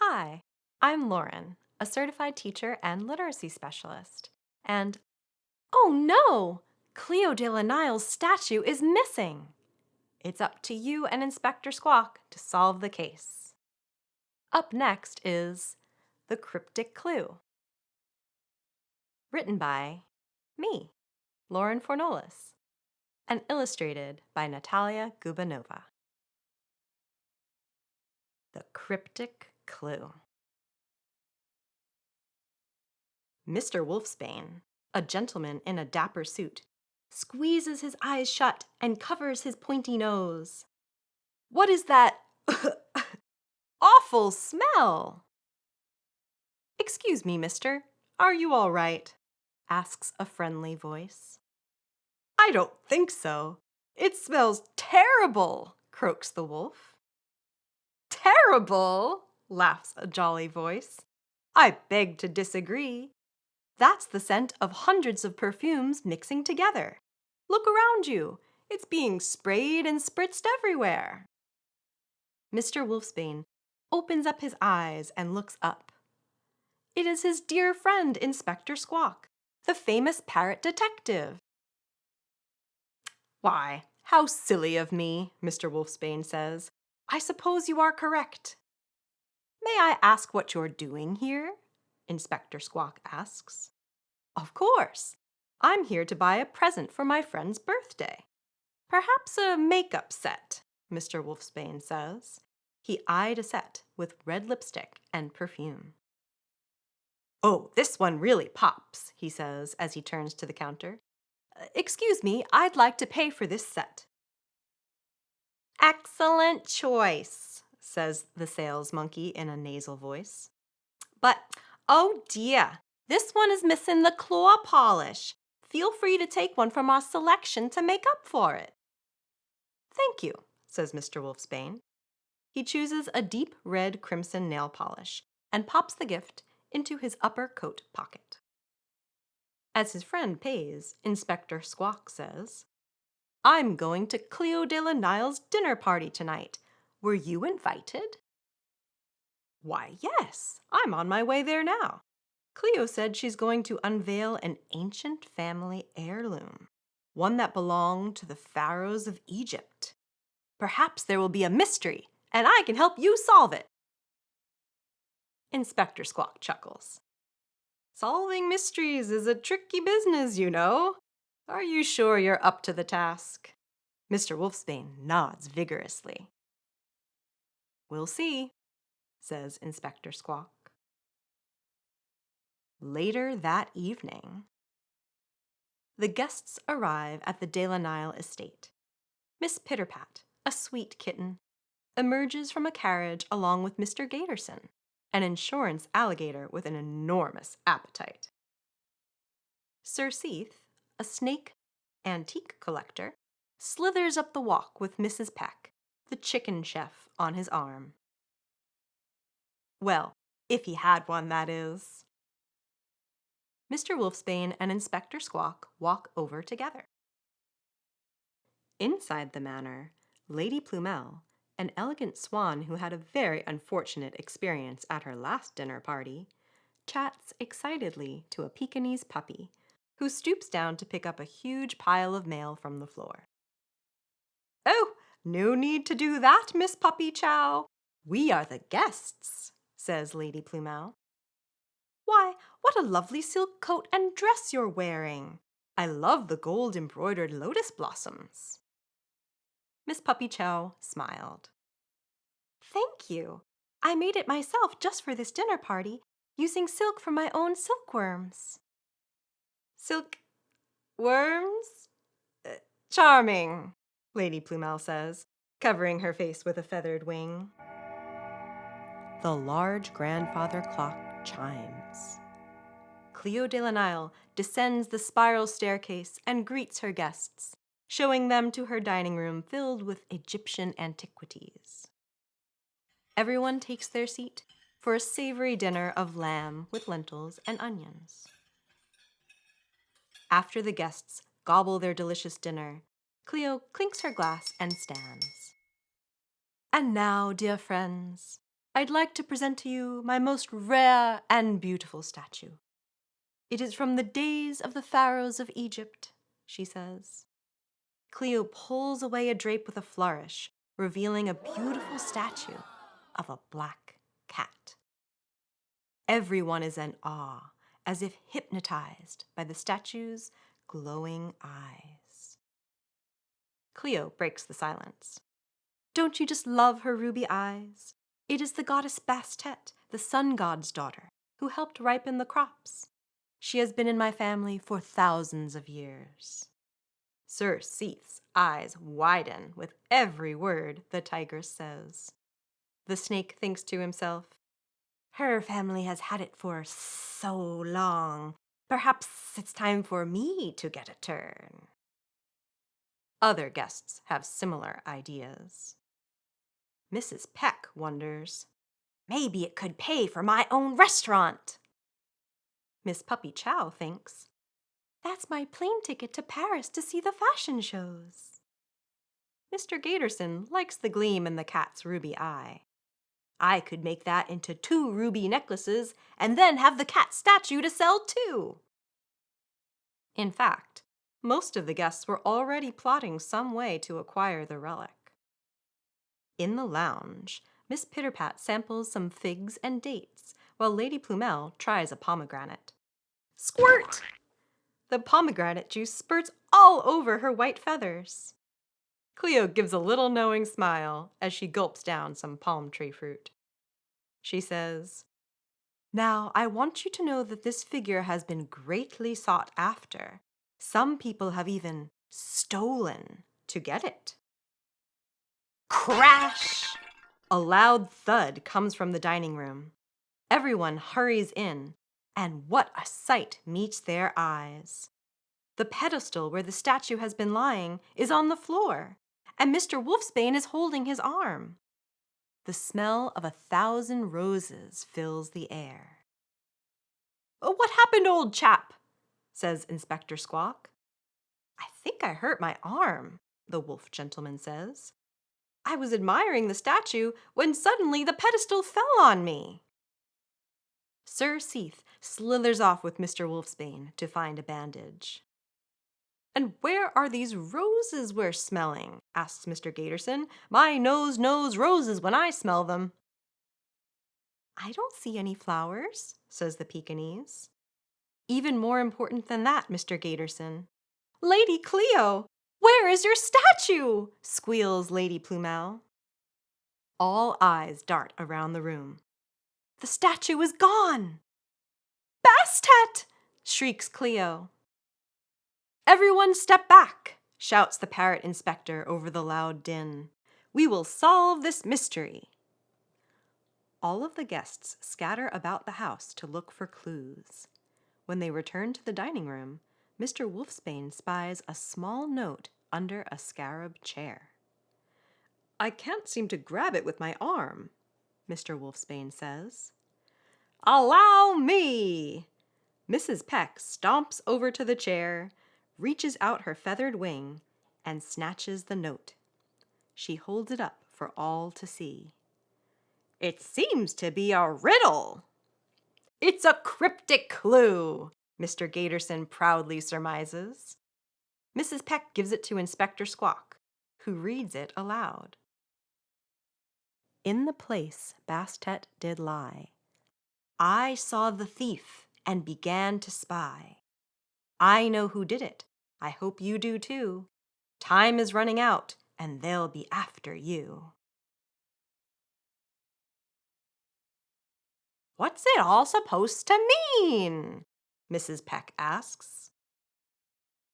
Hi, I'm Lauren, a certified teacher and literacy specialist. And oh no! Cleo De La Nile's statue is missing! It's up to you and Inspector Squawk to solve the case. Up next is The Cryptic Clue, written by me, Lauren Fornoles, and illustrated by Natalia Gubanova. The Cryptic Clue. Mr. Wolfsbane, a gentleman in a dapper suit, squeezes his eyes shut and covers his pointy nose. What is that awful smell? Excuse me, mister, are you all right? Asks a friendly voice. I don't think so. It smells terrible, croaks the wolf. Terrible, laughs a jolly voice. I beg to disagree. That's the scent of hundreds of perfumes mixing together. Look around you. It's being sprayed and spritzed everywhere. Mr. Wolfsbane opens up his eyes and looks up. It is his dear friend, Inspector Squawk, the famous parrot detective. Why, how silly of me, Mr. Wolfsbane says. I suppose you are correct. May I ask what you're doing here? Inspector Squawk asks. Of course. I'm here to buy a present for my friend's birthday. Perhaps a makeup set, Mr. Wolfsbane says. He eyed a set with red lipstick and perfume. Oh, this one really pops, he says as he turns to the counter. Excuse me, I'd like to pay for this set. Excellent choice, says the sales monkey in a nasal voice. But, oh dear, this one is missing the claw polish. Feel free to take one from our selection to make up for it. Thank you, says Mr. Wolfsbane. He chooses a deep red crimson nail polish and pops the gift into his upper coat pocket. As his friend pays, Inspector Squawk says, I'm going to Cleo De La Nile's dinner party tonight. Were you invited? Why, yes, I'm on my way there now. Cleo said she's going to unveil an ancient family heirloom, one that belonged to the pharaohs of Egypt. Perhaps there will be a mystery, and I can help you solve it. Inspector Squawk chuckles. Solving mysteries is a tricky business, you know. Are you sure you're up to the task? Mr. Wolfsbane nods vigorously. We'll see, says Inspector Squawk. Later that evening, the guests arrive at the De La Nile estate. Miss Pitterpat, a sweet kitten, emerges from a carriage along with Mr. Gatorson, an insurance alligator with an enormous appetite. Sir Seath, a snake antique collector, slithers up the walk with Mrs. Peck, the chicken chef, on his arm. Well, if he had one, that is. Mr. Wolfsbane and Inspector Squawk walk over together. Inside the manor, Lady Plumel, an elegant swan who had a very unfortunate experience at her last dinner party, chats excitedly to a Pekingese puppy who stoops down to pick up a huge pile of mail from the floor. Oh, no need to do that, Miss Puppy Chow. We are the guests, says Lady Plumel. Why, what a lovely silk coat and dress you're wearing. I love the gold-embroidered lotus blossoms. Miss Puppy Chow smiled. Thank you. I made it myself just for this dinner party, using silk from my own silkworms. Silk worms? Charming, Lady Plumel says, covering her face with a feathered wing. The large grandfather clock chimes. Cleo De La Nile descends the spiral staircase and greets her guests, showing them to her dining room filled with Egyptian antiquities. Everyone takes their seat for a savory dinner of lamb with lentils and onions. After the guests gobble their delicious dinner, Cleo clinks her glass and stands. And now, dear friends, I'd like to present to you my most rare and beautiful statue. It is from the days of the pharaohs of Egypt, she says. Cleo pulls away a drape with a flourish, revealing a beautiful statue of a black cat. Everyone is in awe, as if hypnotized by the statue's glowing eyes. Cleo breaks the silence. Don't you just love her ruby eyes? It is the goddess Bastet, the sun god's daughter, who helped ripen the crops. She has been in my family for thousands of years. Sir Seath's eyes widen with every word the tigress says. The snake thinks to himself, her family has had it for so long. Perhaps it's time for me to get a turn. Other guests have similar ideas. Mrs. Peck wonders, maybe it could pay for my own restaurant. Miss Puppy Chow thinks, that's my plane ticket to Paris to see the fashion shows. Mr. Gatorson likes the gleam in the cat's ruby eye. I could make that into 2 ruby necklaces and then have the cat statue to sell too. In fact, most of the guests were already plotting some way to acquire the relic. In the lounge, Miss Pitterpat samples some figs and dates, while Lady Plumel tries a pomegranate. Squirt! The pomegranate juice spurts all over her white feathers. Cleo gives a little knowing smile as she gulps down some palm tree fruit. She says, now I want you to know that this figure has been greatly sought after. Some people have even stolen to get it. Crash! A loud thud comes from the dining room. Everyone hurries in, and what a sight meets their eyes. The pedestal where the statue has been lying is on the floor, and Mr. Wolfsbane is holding his arm. The smell of 1,000 roses fills the air. What happened, old chap? Says Inspector Squawk. I think I hurt my arm, the wolf gentleman says. I was admiring the statue when suddenly the pedestal fell on me. Sir Seath slithers off with Mr. Wolfsbane to find a bandage. And where are these roses we're smelling? Asks Mr. Gatorson. My nose knows roses when I smell them. I don't see any flowers, says the Pekingese. Even more important than that, Mr. Gatorson. Lady Cleo, where is your statue? Squeals Lady Plumel. All eyes dart around the room. The statue is gone. Bastet! Shrieks Cleo. Everyone step back, shouts the parrot inspector over the loud din. We will solve this mystery. All of the guests scatter about the house to look for clues. When they return to the dining room, Mr. Wolfsbane spies a small note under a scarab chair. I can't seem to grab it with my arm, Mr. Wolfsbane says. Allow me! Mrs. Peck stomps over to the chair, reaches out her feathered wing, and snatches the note. She holds it up for all to see. It seems to be a riddle. It's a cryptic clue, Mr. Gatorson proudly surmises. Mrs. Peck gives it to Inspector Squawk, who reads it aloud. In the place Bastet did lie, I saw the thief and began to spy. I know who did it. I hope you do too. Time is running out, and they'll be after you. What's it all supposed to mean? Mrs. Peck asks.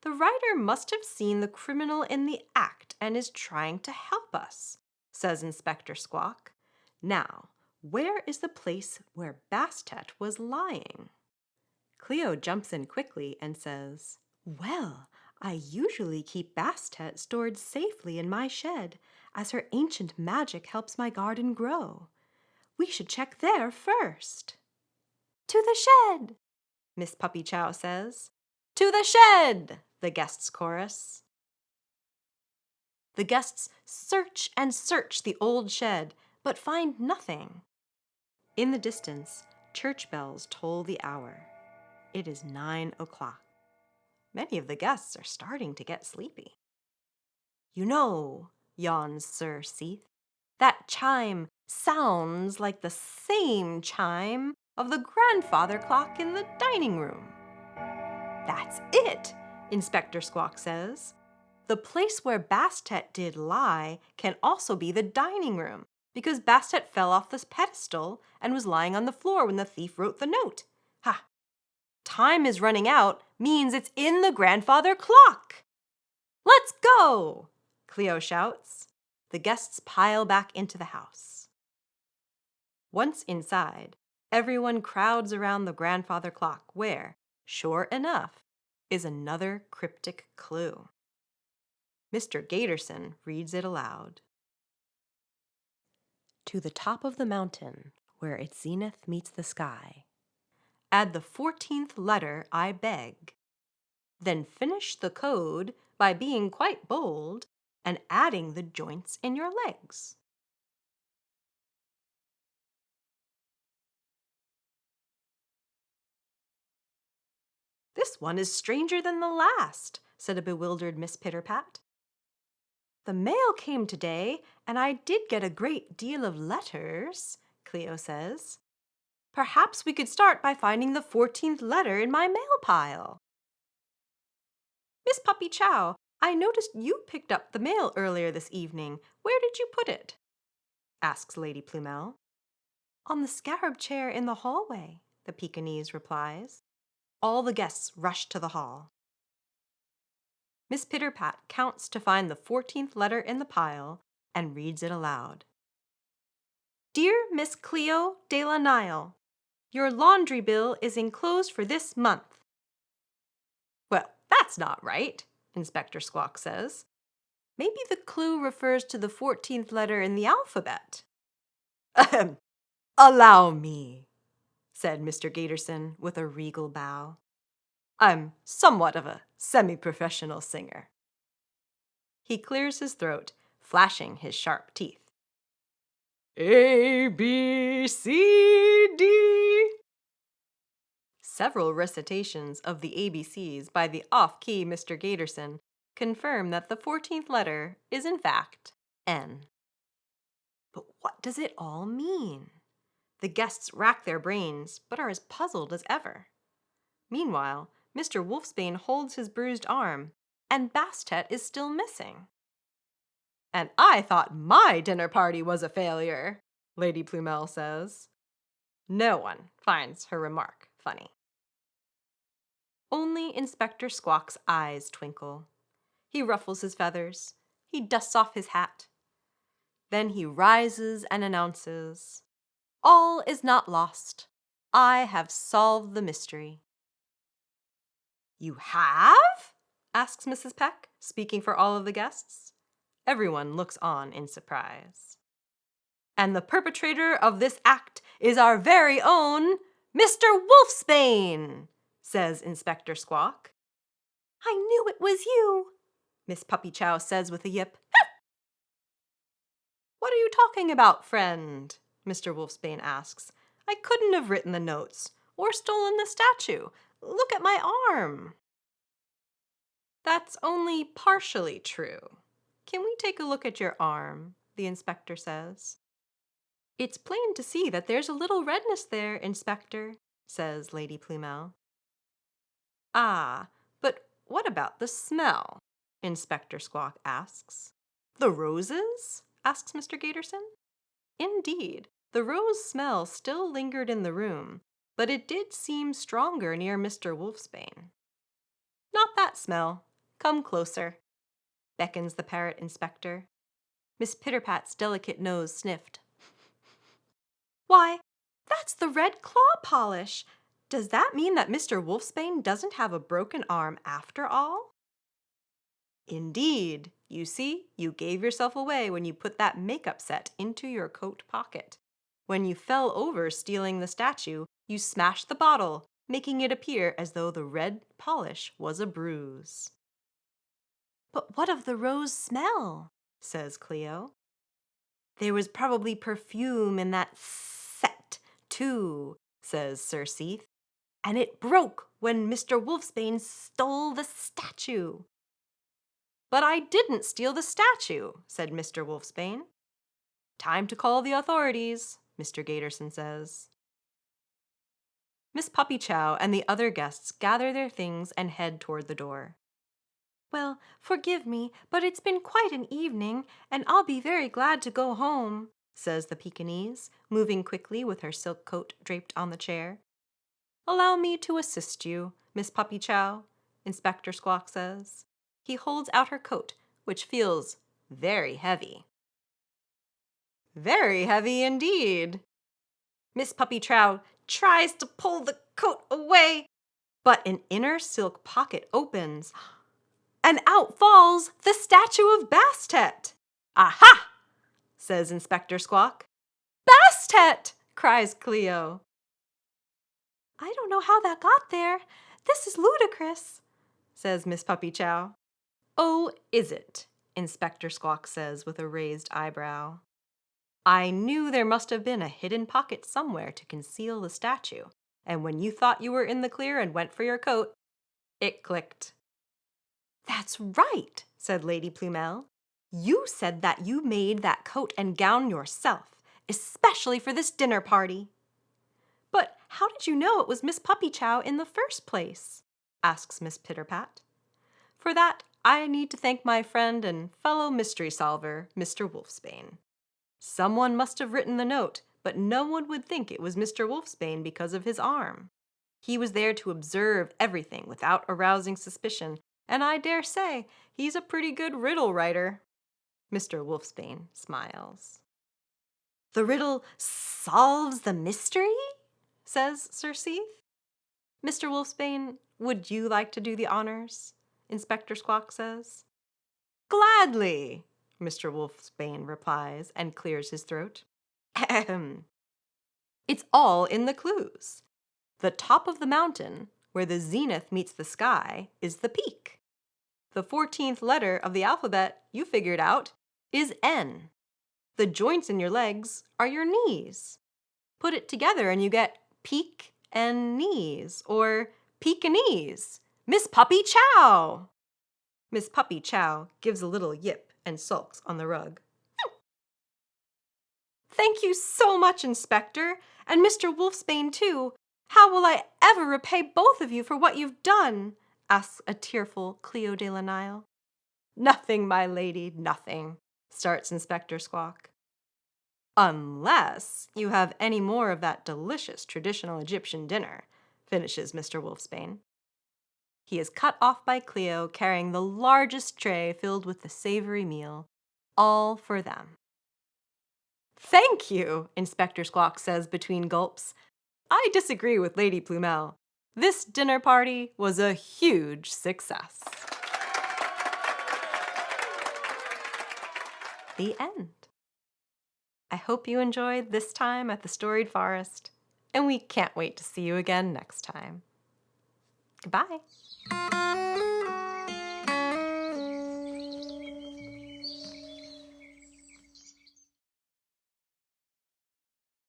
The writer must have seen the criminal in the act and is trying to help us, says Inspector Squawk. Now, where is the place where Bastet was lying? Cleo jumps in quickly and says, well, I usually keep Bastet stored safely in my shed, as her ancient magic helps my garden grow. We should check there first. To the shed, Miss Puppy Chow says. To the shed, the guests chorus. The guests search and search the old shed, but find nothing. In the distance, church bells toll the hour. It is 9 o'clock. Many of the guests are starting to get sleepy. "You know," yawns Sir Seath, "that chime sounds like the same chime of the grandfather clock in the dining room." "That's it," Inspector Squawk says. "The place where Bastet did lie can also be the dining room, because Bastet fell off this pedestal and was lying on the floor when the thief wrote the note. Ha! Time is running out means it's in the grandfather clock." "Let's go!" Cleo shouts. The guests pile back into the house. Once inside, everyone crowds around the grandfather clock where, sure enough, is another cryptic clue. Mr. Gaterson reads it aloud. "To the top of the mountain, where its zenith meets the sky, add the 14th letter, I beg. Then finish the code by being quite bold and adding the joints in your legs." "This one is stranger than the last," said a bewildered Miss Pitterpat. "The mail came today, and I did get a great deal of letters," Cleo says. "Perhaps we could start by finding the 14th letter in my mail pile." "Miss Puppy Chow, I noticed you picked up the mail earlier this evening. Where did you put it?" asks Lady Plumel. "On the scarab chair in the hallway," the Pekingese replies. All the guests rush to the hall. Miss Pitterpat counts to find the 14th letter in the pile and reads it aloud. "Dear Miss Cleo De La Nile, your laundry bill is enclosed for this month." "Well, that's not right," Inspector Squawk says. "Maybe the clue refers to the 14th letter in the alphabet." "Ahem. Allow me," said Mr. Gaterson with a regal bow. "I'm somewhat of a semi-professional singer." He clears his throat, flashing his sharp teeth. "A, B, C, D." Several recitations of the ABCs by the off-key Mr. Gaterson confirm that the 14th letter is in fact N. But what does it all mean? The guests rack their brains, but are as puzzled as ever. Meanwhile, Mr. Wolfsbane holds his bruised arm, and Bastet is still missing. "And I thought my dinner party was a failure," Lady Plumel says. No one finds her remark funny. Only Inspector Squawk's eyes twinkle. He ruffles his feathers. He dusts off his hat. Then he rises and announces, "All is not lost. I have solved the mystery." "You have?" asks Mrs. Peck, speaking for all of the guests. Everyone looks on in surprise. "And the perpetrator of this act is our very own Mr. Wolfsbane," says Inspector Squawk. "I knew it was you," Miss Puppy Chow says with a yip. "What are you talking about, friend?" Mr. Wolfsbane asks. "I couldn't have written the notes or stolen the statue. Look at my arm." "That's only partially true. Can we take a look at your arm?" the inspector says. "It's plain to see that there's a little redness there, Inspector," says Lady Plumel. "Ah, but what about the smell?" Inspector Squawk asks. "The roses?" asks Mr. Gaterson. Indeed, the rose smell still lingered in the room, but it did seem stronger near Mr. Wolfsbane. "Not that smell. Come closer," beckons the parrot inspector. Miss Pitterpat's delicate nose sniffed. "Why, that's the red claw polish. Does that mean that Mr. Wolfsbane doesn't have a broken arm after all?" "Indeed. You see, you gave yourself away when you put that makeup set into your coat pocket. When you fell over stealing the statue, you smashed the bottle, making it appear as though the red polish was a bruise." "But what of the rose smell?" says Cleo. "There was probably perfume in that set, too, says Sir Seath. And it broke when Mr. Wolfsbane stole the statue. But I didn't steal the statue, said Mr. Wolfsbane. Time to call the authorities, Mr. Gaterson says. Miss Puppychow and the other guests gather their things and head toward the door. Well, forgive me, but it's been quite an evening, and I'll be very glad to go home, says the Pekingese, moving quickly with her silk coat draped on the chair. Allow me to assist you, Miss Puppychow, Inspector Squawk says. He holds out her coat, which feels very heavy. Very heavy indeed. Miss Puppychow tries to pull the coat away, but an inner silk pocket opens, and out falls the statue of Bastet. Aha! Says Inspector Squawk. Bastet! Cries Cleo. I don't know how that got there. This is ludicrous, says Miss Puppychow. Oh, is it? Inspector Squawk says with a raised eyebrow. I knew there must have been a hidden pocket somewhere to conceal the statue, and when you thought you were in the clear and went for your coat, it clicked. That's right, said Lady Plumelle. You said that you made that coat and gown yourself, especially for this dinner party. But how did you know it was Miss Puppychow in the first place? Asks Miss Pitterpat. For that, I need to thank my friend and fellow mystery solver, Mr. Wolfsbane. Someone must have written the note, but no one would think it was Mr. Wolfsbane because of his arm. He was there to observe everything without arousing suspicion, and I dare say he's a pretty good riddle writer. Mr. Wolfsbane smiles. The riddle solves the mystery? Says Sir Seath. Mr. Wolfsbane, would you like to do the honors? Inspector Squawk says. Gladly, Mr. Wolfsbane replies and clears his throat. Ahem. It's all in the clues. The top of the mountain, where the zenith meets the sky, is the peak. The 14th letter of the alphabet, you figured out, is N. The joints in your legs are your knees. Put it together and you get peak and knees, or Pekingese. Miss Puppychow! Miss Puppychow gives a little yip and sulks on the rug. Thank you so much, Inspector, and Mr. Wolfsbane too. How will I ever repay both of you for what you've done? Asks a tearful Cleo De La Nile. Nothing, my lady, nothing, starts Inspector Squawk. Unless you have any more of that delicious traditional Egyptian dinner, finishes Mr. Wolfsbane. He is cut off by Cleo carrying the largest tray filled with the savory meal, all for them. Thank you, Inspector Squawk says between gulps. I disagree with Lady Plumelle. This dinner party was a huge success. The end. I hope you enjoyed this time at the Storied Forest, and we can't wait to see you again next time. Goodbye.